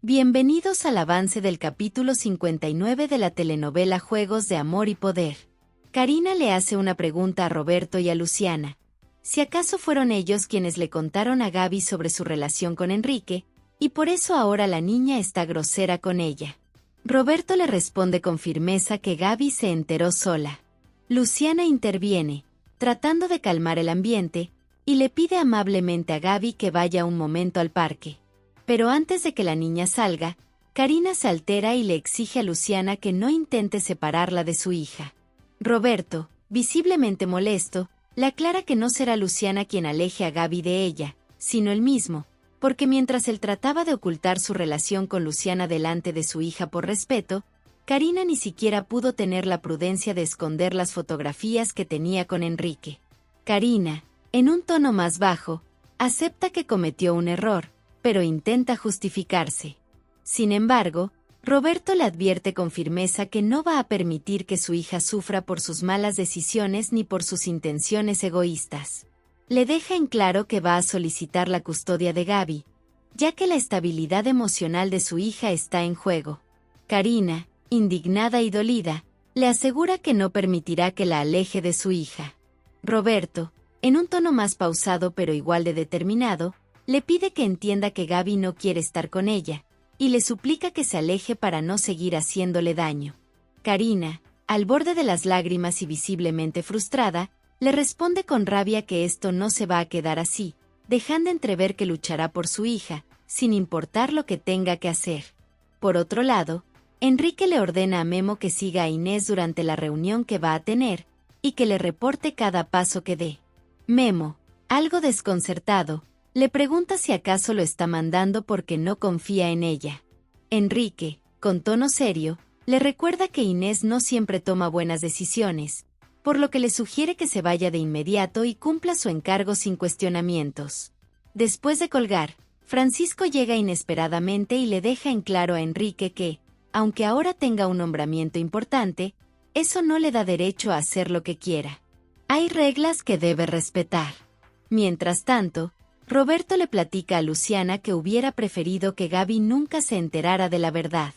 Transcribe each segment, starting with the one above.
Bienvenidos al avance del capítulo 59 de la telenovela Juegos de Amor y Poder. Karina le hace una pregunta a Roberto y a Luciana. Si acaso fueron ellos quienes le contaron a Gaby sobre su relación con Enrique, y por eso ahora la niña está grosera con ella. Roberto le responde con firmeza que Gaby se enteró sola. Luciana interviene, tratando de calmar el ambiente, y le pide amablemente a Gaby que vaya un momento al parque. Pero antes de que la niña salga, Karina se altera y le exige a Luciana que no intente separarla de su hija. Roberto, visiblemente molesto, le aclara que no será Luciana quien aleje a Gaby de ella, sino él mismo, porque mientras él trataba de ocultar su relación con Luciana delante de su hija por respeto, Karina ni siquiera pudo tener la prudencia de esconder las fotografías que tenía con Enrique. Karina, en un tono más bajo, acepta que cometió un error, pero intenta justificarse. Sin embargo, Roberto le advierte con firmeza que no va a permitir que su hija sufra por sus malas decisiones ni por sus intenciones egoístas. Le deja en claro que va a solicitar la custodia de Gaby, ya que la estabilidad emocional de su hija está en juego. Karina, indignada y dolida, le asegura que no permitirá que la aleje de su hija. Roberto, en un tono más pausado pero igual de determinado, le pide que entienda que Gaby no quiere estar con ella, y le suplica que se aleje para no seguir haciéndole daño. Karina, al borde de las lágrimas y visiblemente frustrada, le responde con rabia que esto no se va a quedar así, dejando entrever que luchará por su hija, sin importar lo que tenga que hacer. Por otro lado, Enrique le ordena a Memo que siga a Inés durante la reunión que va a tener, y que le reporte cada paso que dé. Memo, algo desconcertado, le pregunta si acaso lo está mandando porque no confía en ella. Enrique, con tono serio, le recuerda que Inés no siempre toma buenas decisiones, por lo que le sugiere que se vaya de inmediato y cumpla su encargo sin cuestionamientos. Después de colgar, Francisco llega inesperadamente y le deja en claro a Enrique que, aunque ahora tenga un nombramiento importante, eso no le da derecho a hacer lo que quiera. Hay reglas que debe respetar. Mientras tanto, Roberto le platica a Luciana que hubiera preferido que Gaby nunca se enterara de la verdad.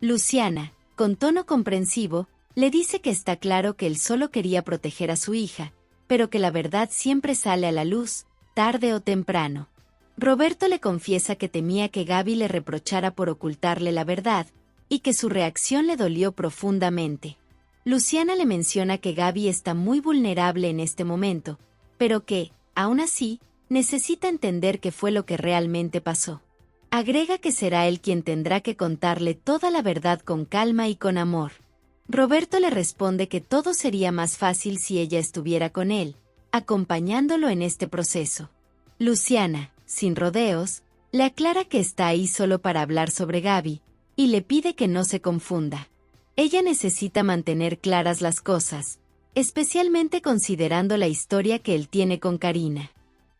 Luciana, con tono comprensivo, le dice que está claro que él solo quería proteger a su hija, pero que la verdad siempre sale a la luz, tarde o temprano. Roberto le confiesa que temía que Gaby le reprochara por ocultarle la verdad, y que su reacción le dolió profundamente. Luciana le menciona que Gaby está muy vulnerable en este momento, pero que, aún así, necesita entender qué fue lo que realmente pasó. Agrega que será él quien tendrá que contarle toda la verdad con calma y con amor. Roberto le responde que todo sería más fácil si ella estuviera con él, acompañándolo en este proceso. Luciana, sin rodeos, le aclara que está ahí solo para hablar sobre Gaby, y le pide que no se confunda. Ella necesita mantener claras las cosas, especialmente considerando la historia que él tiene con Karina.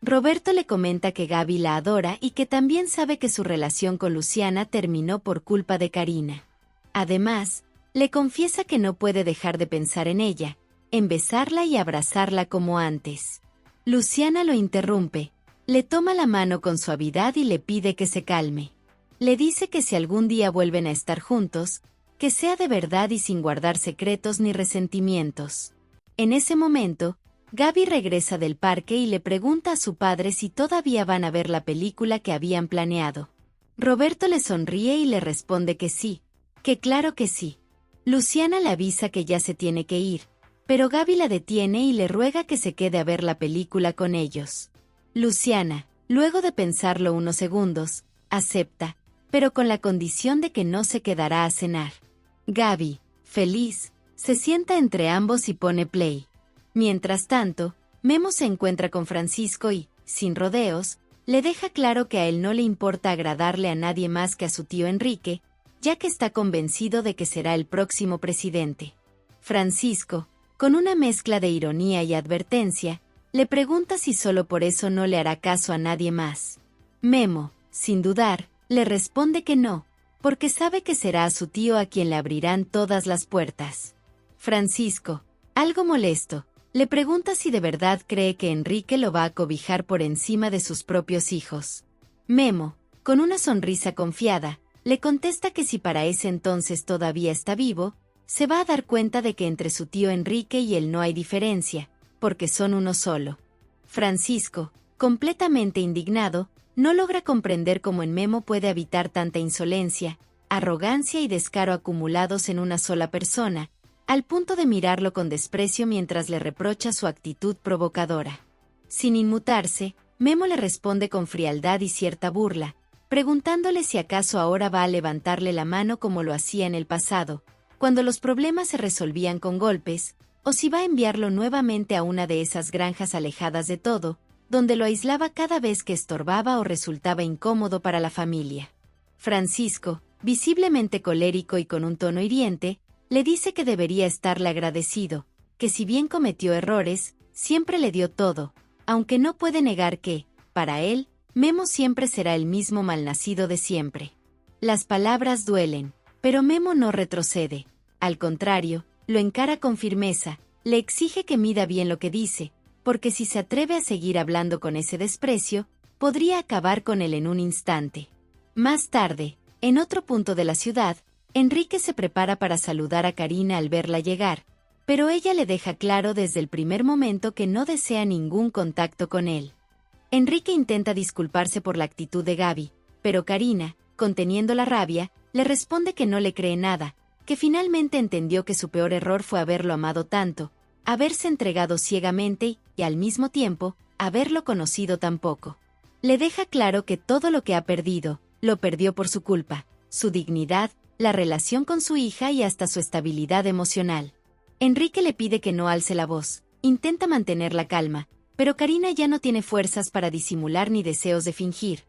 Roberto le comenta que Gaby la adora y que también sabe que su relación con Luciana terminó por culpa de Karina. Además, le confiesa que no puede dejar de pensar en ella, en besarla y abrazarla como antes. Luciana lo interrumpe, le toma la mano con suavidad y le pide que se calme. Le dice que si algún día vuelven a estar juntos, que sea de verdad y sin guardar secretos ni resentimientos. En ese momento, Gaby regresa del parque y le pregunta a su padre si todavía van a ver la película que habían planeado. Roberto le sonríe y le responde que sí, que claro que sí. Luciana le avisa que ya se tiene que ir, pero Gaby la detiene y le ruega que se quede a ver la película con ellos. Luciana, luego de pensarlo unos segundos, acepta, pero con la condición de que no se quedará a cenar. Gaby, feliz, se sienta entre ambos y pone play. Mientras tanto, Memo se encuentra con Francisco y, sin rodeos, le deja claro que a él no le importa agradarle a nadie más que a su tío Enrique, ya que está convencido de que será el próximo presidente. Francisco, con una mezcla de ironía y advertencia, le pregunta si solo por eso no le hará caso a nadie más. Memo, sin dudar, le responde que no, porque sabe que será a su tío a quien le abrirán todas las puertas. Francisco, algo molesto, le pregunta si de verdad cree que Enrique lo va a cobijar por encima de sus propios hijos. Memo, con una sonrisa confiada, le contesta que si para ese entonces todavía está vivo, se va a dar cuenta de que entre su tío Enrique y él no hay diferencia, porque son uno solo. Francisco, completamente indignado, no logra comprender cómo en Memo puede habitar tanta insolencia, arrogancia y descaro acumulados en una sola persona, al punto de mirarlo con desprecio mientras le reprocha su actitud provocadora. Sin inmutarse, Memo le responde con frialdad y cierta burla, preguntándole si acaso ahora va a levantarle la mano como lo hacía en el pasado, cuando los problemas se resolvían con golpes, o si va a enviarlo nuevamente a una de esas granjas alejadas de todo, donde lo aislaba cada vez que estorbaba o resultaba incómodo para la familia. Francisco, visiblemente colérico y con un tono hiriente, le dice que debería estarle agradecido, que si bien cometió errores, siempre le dio todo, aunque no puede negar que, para él, Memo siempre será el mismo malnacido de siempre. Las palabras duelen, pero Memo no retrocede. Al contrario, lo encara con firmeza, le exige que mida bien lo que dice, porque si se atreve a seguir hablando con ese desprecio, podría acabar con él en un instante. Más tarde, en otro punto de la ciudad, Enrique se prepara para saludar a Karina al verla llegar, pero ella le deja claro desde el primer momento que no desea ningún contacto con él. Enrique intenta disculparse por la actitud de Gaby, pero Karina, conteniendo la rabia, le responde que no le cree nada, que finalmente entendió que su peor error fue haberlo amado tanto, haberse entregado ciegamente y, al mismo tiempo, haberlo conocido tan poco. Le deja claro que todo lo que ha perdido, lo perdió por su culpa, su dignidad, la relación con su hija y hasta su estabilidad emocional. Enrique le pide que no alce la voz, intenta mantener la calma, pero Karina ya no tiene fuerzas para disimular ni deseos de fingir.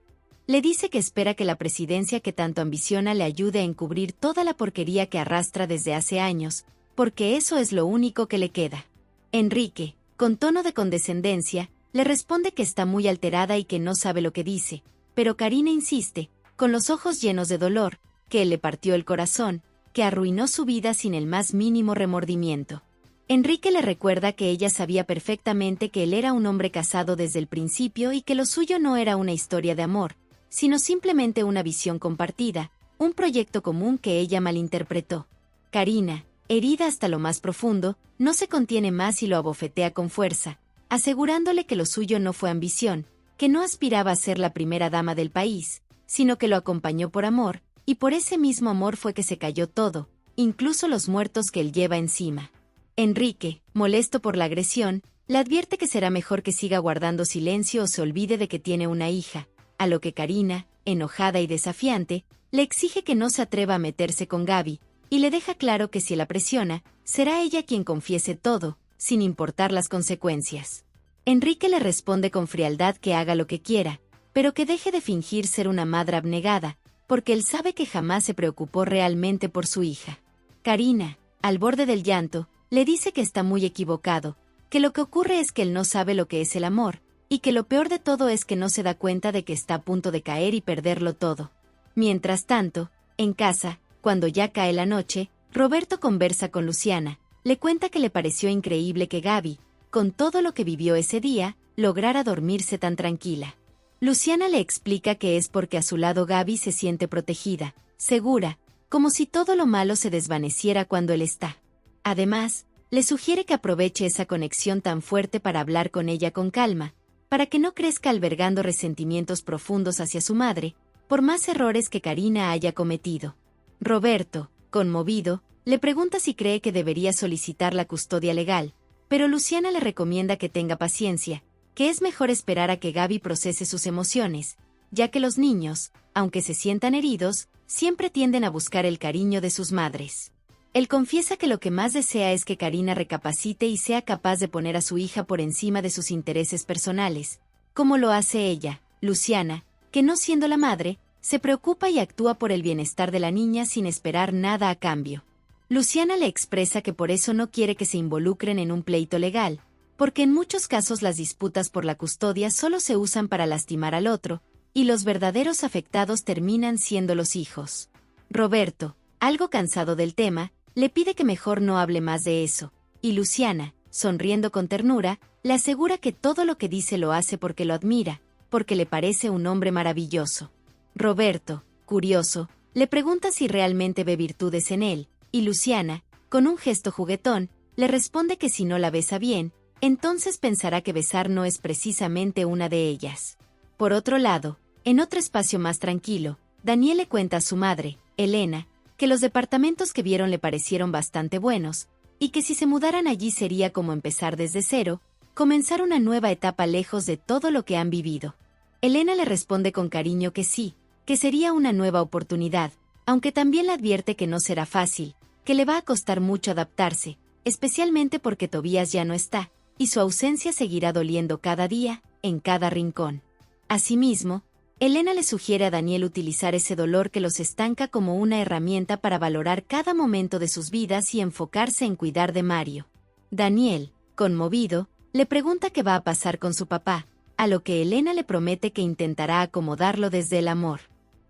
Le dice que espera que la presidencia que tanto ambiciona le ayude a encubrir toda la porquería que arrastra desde hace años, porque eso es lo único que le queda. Enrique, con tono de condescendencia, le responde que está muy alterada y que no sabe lo que dice, pero Karina insiste, con los ojos llenos de dolor, que él le partió el corazón, que arruinó su vida sin el más mínimo remordimiento. Enrique le recuerda que ella sabía perfectamente que él era un hombre casado desde el principio y que lo suyo no era una historia de amor, sino simplemente una visión compartida, un proyecto común que ella malinterpretó. Karina, herida hasta lo más profundo, no se contiene más y lo abofetea con fuerza, asegurándole que lo suyo no fue ambición, que no aspiraba a ser la primera dama del país, sino que lo acompañó por amor, y por ese mismo amor fue que se cayó todo, incluso los muertos que él lleva encima. Enrique, molesto por la agresión, le advierte que será mejor que siga guardando silencio o se olvide de que tiene una hija, a lo que Karina, enojada y desafiante, le exige que no se atreva a meterse con Gaby, y le deja claro que si la presiona, será ella quien confiese todo, sin importar las consecuencias. Enrique le responde con frialdad que haga lo que quiera, pero que deje de fingir ser una madre abnegada, porque él sabe que jamás se preocupó realmente por su hija. Karina, al borde del llanto, le dice que está muy equivocado, que lo que ocurre es que él no sabe lo que es el amor, y que lo peor de todo es que no se da cuenta de que está a punto de caer y perderlo todo. Mientras tanto, en casa, cuando ya cae la noche, Roberto conversa con Luciana, le cuenta que le pareció increíble que Gaby, con todo lo que vivió ese día, lograra dormirse tan tranquila. Luciana le explica que es porque a su lado Gaby se siente protegida, segura, como si todo lo malo se desvaneciera cuando él está. Además, le sugiere que aproveche esa conexión tan fuerte para hablar con ella con calma, para que no crezca albergando resentimientos profundos hacia su madre, por más errores que Karina haya cometido. Roberto, conmovido, le pregunta si cree que debería solicitar la custodia legal, pero Luciana le recomienda que tenga paciencia, que es mejor esperar a que Gaby procese sus emociones, ya que los niños, aunque se sientan heridos, siempre tienden a buscar el cariño de sus madres. Él confiesa que lo que más desea es que Karina recapacite y sea capaz de poner a su hija por encima de sus intereses personales, como lo hace ella, Luciana, que no siendo la madre, se preocupa y actúa por el bienestar de la niña sin esperar nada a cambio. Luciana le expresa que por eso no quiere que se involucren en un pleito legal, porque en muchos casos las disputas por la custodia solo se usan para lastimar al otro, y los verdaderos afectados terminan siendo los hijos. Roberto, algo cansado del tema, le pide que mejor no hable más de eso, y Luciana, sonriendo con ternura, le asegura que todo lo que dice lo hace porque lo admira, porque le parece un hombre maravilloso. Roberto, curioso, Le pregunta si realmente ve virtudes en él, y Luciana, con un gesto juguetón, le responde que si no la besa bien, entonces pensará que besar no es precisamente una de ellas. Por otro lado, en otro espacio más tranquilo, Daniel le cuenta a su madre, Elena, que los departamentos que vieron le parecieron bastante buenos, y que si se mudaran allí sería como empezar desde cero, comenzar una nueva etapa lejos de todo lo que han vivido. Elena le responde con cariño que sí, que sería una nueva oportunidad, aunque también le advierte que no será fácil, que le va a costar mucho adaptarse, especialmente porque Tobías ya no está, y su ausencia seguirá doliendo cada día, en cada rincón. Asimismo, Elena le sugiere a Daniel utilizar ese dolor que los estanca como una herramienta para valorar cada momento de sus vidas y enfocarse en cuidar de Mario. Daniel, conmovido, le pregunta qué va a pasar con su papá, a lo que Elena le promete que intentará acomodarlo desde el amor.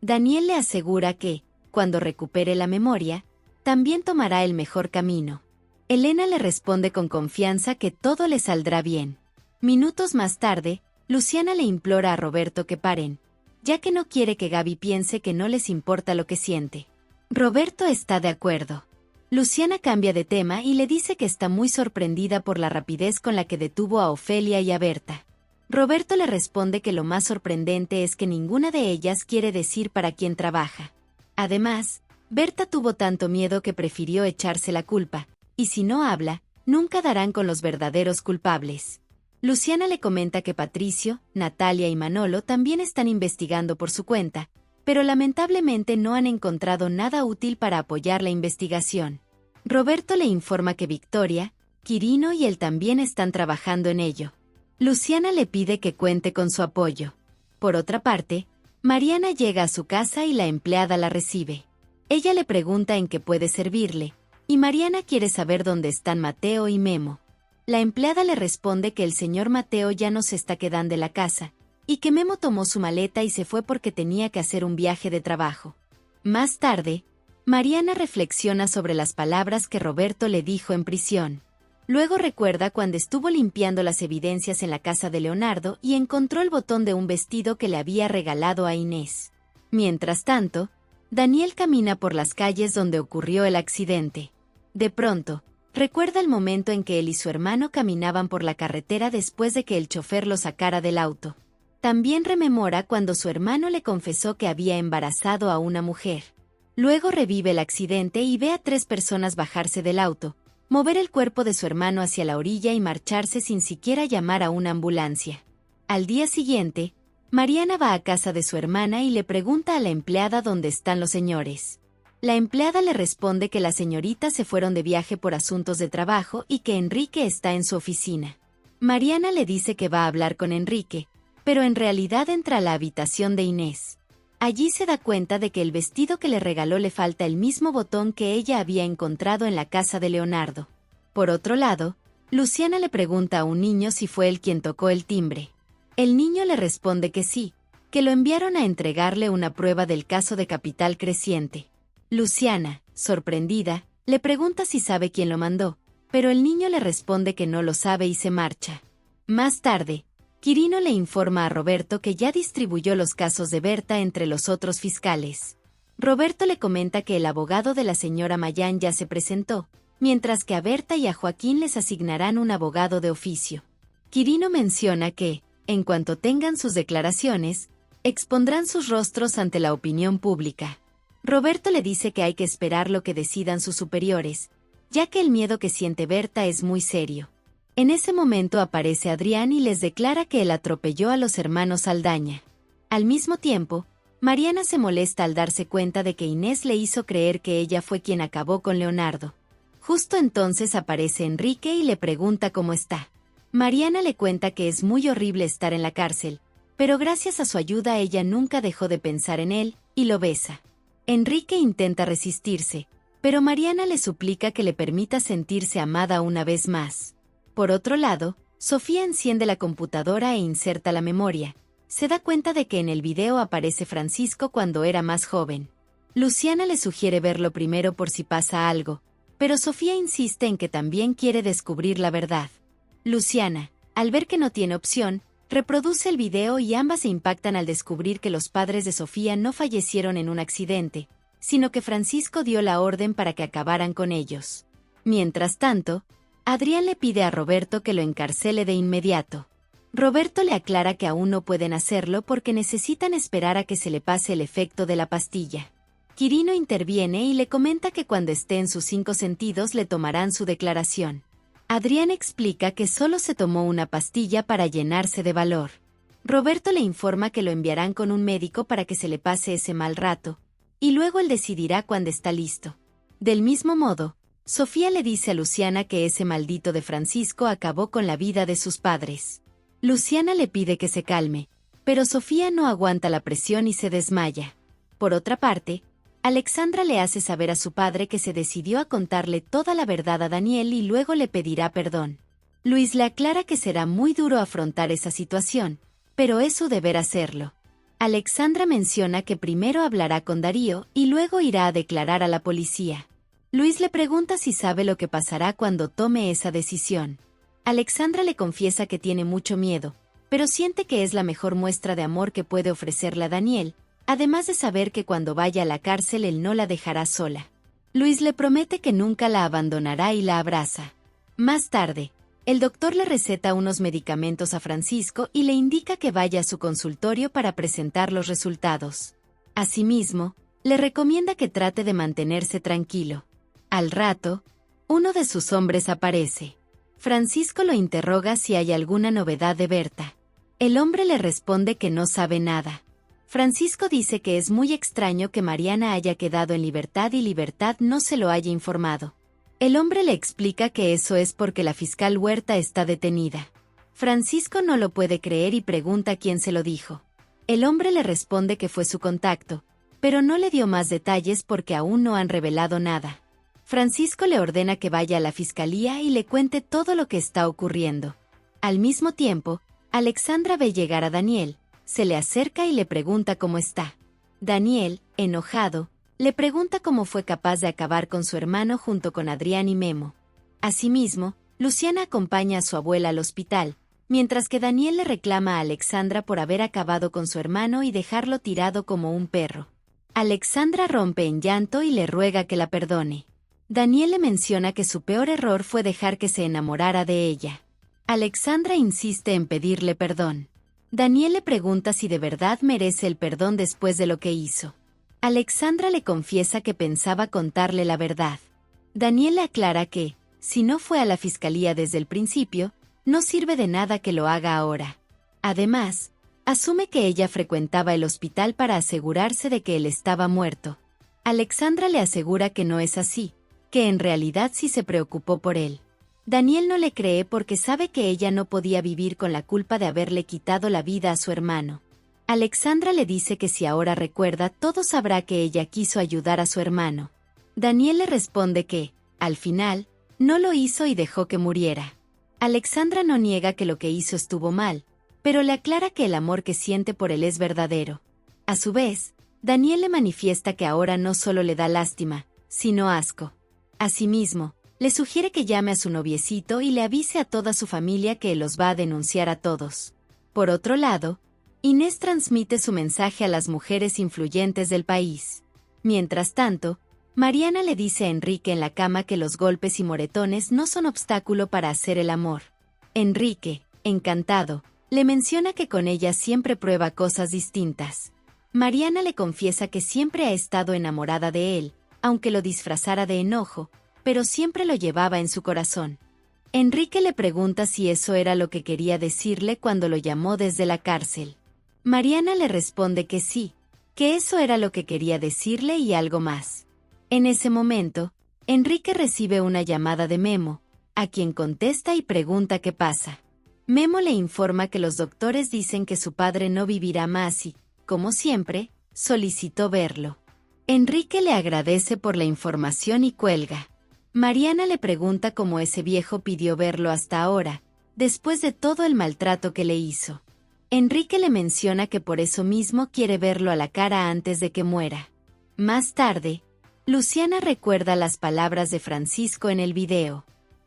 Daniel le asegura que, cuando recupere la memoria, también tomará el mejor camino. Elena le responde con confianza que todo le saldrá bien. Minutos más tarde, Luciana le implora a Roberto que paren, ya que no quiere que Gaby piense que no les importa lo que siente. Roberto está de acuerdo. Luciana cambia de tema y le dice que está muy sorprendida por la rapidez con la que detuvo a Ofelia y a Berta. Roberto le responde que lo más sorprendente es que ninguna de ellas quiere decir para quién trabaja. Además, Berta tuvo tanto miedo que prefirió echarse la culpa, y si no habla, nunca darán con los verdaderos culpables. Luciana le comenta que Patricio, Natalia y Manolo también están investigando por su cuenta, pero lamentablemente no han encontrado nada útil para apoyar la investigación. Roberto le informa que Victoria, Quirino y él también están trabajando en ello. Luciana le pide que cuente con su apoyo. Por otra parte, Mariana llega a su casa y la empleada la recibe. Ella le pregunta en qué puede servirle, y Mariana quiere saber dónde están Mateo y Memo. La empleada le responde que el señor Mateo ya no se está quedando en la casa, y que Memo tomó su maleta y se fue porque tenía que hacer un viaje de trabajo. Más tarde, Mariana reflexiona sobre las palabras que Roberto le dijo en prisión. Luego recuerda cuando estuvo limpiando las evidencias en la casa de Leonardo y encontró el botón de un vestido que le había regalado a Inés. Mientras tanto, Daniel camina por las calles donde ocurrió el accidente. De pronto, recuerda el momento en que él y su hermano caminaban por la carretera después de que el chofer lo sacara del auto. También rememora cuando su hermano le confesó que había embarazado a una mujer. Luego revive el accidente y ve a 3 personas bajarse del auto, mover el cuerpo de su hermano hacia la orilla y marcharse sin siquiera llamar a una ambulancia. Al día siguiente, Mariana va a casa de su hermana y le pregunta a la empleada dónde están los señores. La empleada le responde que las señoritas se fueron de viaje por asuntos de trabajo y que Enrique está en su oficina. Mariana le dice que va a hablar con Enrique, pero en realidad entra a la habitación de Inés. Allí se da cuenta de que el vestido que le regaló le falta el mismo botón que ella había encontrado en la casa de Leonardo. Por otro lado, Luciana le pregunta a un niño si fue él quien tocó el timbre. El niño le responde que sí, que lo enviaron a entregarle una prueba del caso de Capital Creciente. Luciana, sorprendida, le pregunta si sabe quién lo mandó, pero el niño le responde que no lo sabe y se marcha. Más tarde, Quirino le informa a Roberto que ya distribuyó los casos de Berta entre los otros fiscales. Roberto le comenta que el abogado de la señora Mayán ya se presentó, mientras que a Berta y a Joaquín les asignarán un abogado de oficio. Quirino menciona que, en cuanto tengan sus declaraciones, expondrán sus rostros ante la opinión pública. Roberto le dice que hay que esperar lo que decidan sus superiores, ya que el miedo que siente Berta es muy serio. En ese momento aparece Adrián y les declara que él atropelló a los hermanos Saldaña. Al mismo tiempo, Mariana se molesta al darse cuenta de que Inés le hizo creer que ella fue quien acabó con Leonardo. Justo entonces aparece Enrique y le pregunta cómo está. Mariana le cuenta que es muy horrible estar en la cárcel, pero gracias a su ayuda ella nunca dejó de pensar en él, y lo besa. Enrique intenta resistirse, pero Mariana le suplica que le permita sentirse amada una vez más. Por otro lado, Sofía enciende la computadora e inserta la memoria. Se da cuenta de que en el video aparece Francisco cuando era más joven. Luciana le sugiere verlo primero por si pasa algo, pero Sofía insiste en que también quiere descubrir la verdad. Luciana, al ver que no tiene opción, reproduce el video y ambas se impactan al descubrir que los padres de Sofía no fallecieron en un accidente, sino que Francisco dio la orden para que acabaran con ellos. Mientras tanto, Adrián le pide a Roberto que lo encarcele de inmediato. Roberto le aclara que aún no pueden hacerlo porque necesitan esperar a que se le pase el efecto de la pastilla. Quirino interviene y le comenta que cuando esté en sus 5 sentidos le tomarán su declaración. Adrián explica que solo se tomó una pastilla para llenarse de valor. Roberto le informa que lo enviarán con un médico para que se le pase ese mal rato, y luego él decidirá cuando está listo. Del mismo modo, Sofía le dice a Luciana que ese maldito de Francisco acabó con la vida de sus padres. Luciana le pide que se calme, pero Sofía no aguanta la presión y se desmaya. Por otra parte, Alexandra le hace saber a su padre que se decidió a contarle toda la verdad a Daniel y luego le pedirá perdón. Luis le aclara que será muy duro afrontar esa situación, pero es su deber hacerlo. Alexandra menciona que primero hablará con Darío y luego irá a declarar a la policía. Luis le pregunta si sabe lo que pasará cuando tome esa decisión. Alexandra le confiesa que tiene mucho miedo, pero siente que es la mejor muestra de amor que puede ofrecerle a Daniel, además de saber que cuando vaya a la cárcel él no la dejará sola. Luis le promete que nunca la abandonará y la abraza. Más tarde, el doctor le receta unos medicamentos a Francisco y le indica que vaya a su consultorio para presentar los resultados. Asimismo, le recomienda que trate de mantenerse tranquilo. Al rato, uno de sus hombres aparece. Francisco lo interroga si hay alguna novedad de Berta. El hombre le responde que no sabe nada. Francisco dice que es muy extraño que Mariana haya quedado en libertad y Libertad no se lo haya informado. El hombre le explica que eso es porque la fiscal Huerta está detenida. Francisco no lo puede creer y pregunta quién se lo dijo. El hombre le responde que fue su contacto, pero no le dio más detalles porque aún no han revelado nada. Francisco le ordena que vaya a la fiscalía y le cuente todo lo que está ocurriendo. Al mismo tiempo, Alexandra ve llegar a Daniel, se le acerca y le pregunta cómo está. Daniel, enojado, le pregunta cómo fue capaz de acabar con su hermano junto con Adrián y Memo. Asimismo, Luciana acompaña a su abuela al hospital, mientras que Daniel le reclama a Alexandra por haber acabado con su hermano y dejarlo tirado como un perro. Alexandra rompe en llanto y le ruega que la perdone. Daniel le menciona que su peor error fue dejar que se enamorara de ella. Alexandra insiste en pedirle perdón. Daniel le pregunta si de verdad merece el perdón después de lo que hizo. Alexandra le confiesa que pensaba contarle la verdad. Daniel le aclara que, si no fue a la fiscalía desde el principio, no sirve de nada que lo haga ahora. Además, asume que ella frecuentaba el hospital para asegurarse de que él estaba muerto. Alexandra le asegura que no es así, que en realidad sí se preocupó por él. Daniel no le cree porque sabe que ella no podía vivir con la culpa de haberle quitado la vida a su hermano. Alexandra le dice que si ahora recuerda, todo sabrá que ella quiso ayudar a su hermano. Daniel le responde que, al final, no lo hizo y dejó que muriera. Alexandra no niega que lo que hizo estuvo mal, pero le aclara que el amor que siente por él es verdadero. A su vez, Daniel le manifiesta que ahora no solo le da lástima, sino asco. Asimismo, le sugiere que llame a su noviecito y le avise a toda su familia que los va a denunciar a todos. Por otro lado, Inés transmite su mensaje a las mujeres influyentes del país. Mientras tanto, Mariana le dice a Enrique en la cama que los golpes y moretones no son obstáculo para hacer el amor. Enrique, encantado, le menciona que con ella siempre prueba cosas distintas. Mariana le confiesa que siempre ha estado enamorada de él, aunque lo disfrazara de enojo, pero siempre lo llevaba en su corazón. Enrique le pregunta si eso era lo que quería decirle cuando lo llamó desde la cárcel. Mariana le responde que sí, que eso era lo que quería decirle y algo más. En ese momento, Enrique recibe una llamada de Memo, a quien contesta y pregunta qué pasa. Memo le informa que los doctores dicen que su padre no vivirá más y, como siempre, solicitó verlo. Enrique le agradece por la información y cuelga. Mariana le pregunta cómo ese viejo pidió verlo hasta ahora, después de todo el maltrato que le hizo. Enrique le menciona que por eso mismo quiere verlo a la cara antes de que muera. Más tarde, Luciana recuerda las palabras de Francisco en el video.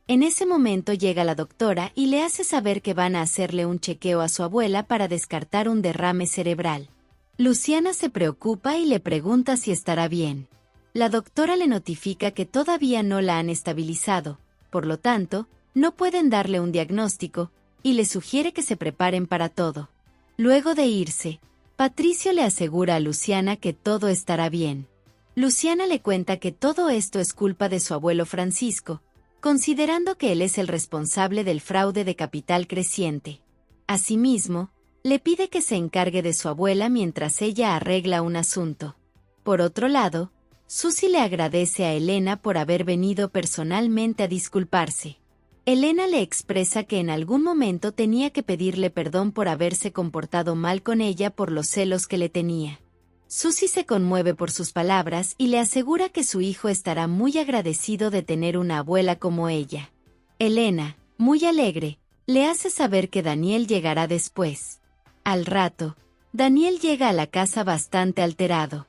En ese momento llega la doctora y le hace saber que van a hacerle un chequeo a su abuela para descartar un derrame cerebral. Luciana se preocupa y le pregunta si estará bien. La doctora le notifica que todavía no la han estabilizado, por lo tanto, no pueden darle un diagnóstico, y le sugiere que se preparen para todo. Luego de irse, Patricio le asegura a Luciana que todo estará bien. Luciana le cuenta que todo esto es culpa de su abuelo Francisco, considerando que él es el responsable del fraude de capital creciente. Asimismo, le pide que se encargue de su abuela mientras ella arregla un asunto. Por otro lado, Susi le agradece a Elena por haber venido personalmente a disculparse. Elena le expresa que en algún momento tenía que pedirle perdón por haberse comportado mal con ella por los celos que le tenía. Susi se conmueve por sus palabras y le asegura que su hijo estará muy agradecido de tener una abuela como ella. Elena, muy alegre, le hace saber que Daniel llegará después. Al rato, Daniel llega a la casa bastante alterado.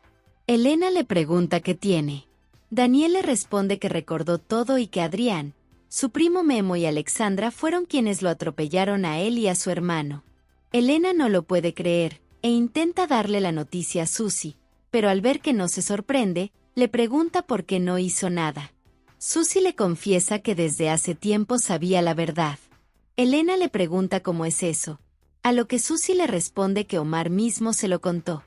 Elena le pregunta qué tiene. Daniel le responde que recordó todo y que Adrián, su primo Memo y Alexandra fueron quienes lo atropellaron a él y a su hermano. Elena no lo puede creer, e intenta darle la noticia a Susi, pero al ver que no se sorprende, le pregunta por qué no hizo nada. Susi le confiesa que desde hace tiempo sabía la verdad. Elena le pregunta cómo es eso, a lo que Susi le responde que Omar mismo se lo contó.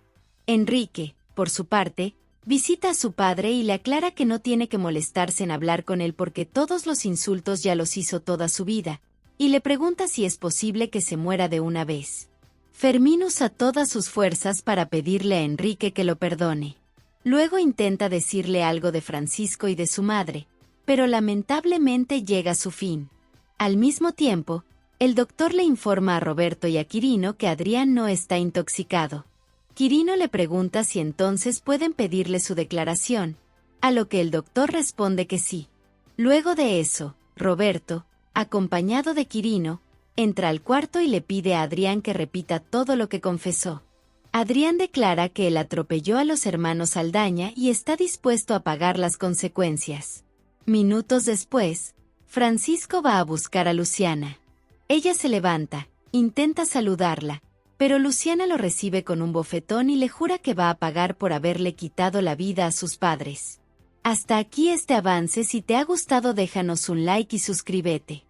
Enrique, por su parte, visita a su padre y le aclara que no tiene que molestarse en hablar con él porque todos los insultos ya los hizo toda su vida, y le pregunta si es posible que se muera de una vez. Fermín usa todas sus fuerzas para pedirle a Enrique que lo perdone. Luego intenta decirle algo de Francisco y de su madre, pero lamentablemente llega a su fin. Al mismo tiempo, el doctor le informa a Roberto y a Quirino que Adrián no está intoxicado. Quirino le pregunta si entonces pueden pedirle su declaración, a lo que el doctor responde que sí. Luego de eso, Roberto, acompañado de Quirino, entra al cuarto y le pide a Adrián que repita todo lo que confesó. Adrián declara que él atropelló a los hermanos Saldaña y está dispuesto a pagar las consecuencias. Minutos después, Francisco va a buscar a Luciana. Ella se levanta, intenta saludarla, pero Luciana lo recibe con un bofetón y le jura que va a pagar por haberle quitado la vida a sus padres. Hasta aquí este avance. Si te ha gustado déjanos un like y suscríbete.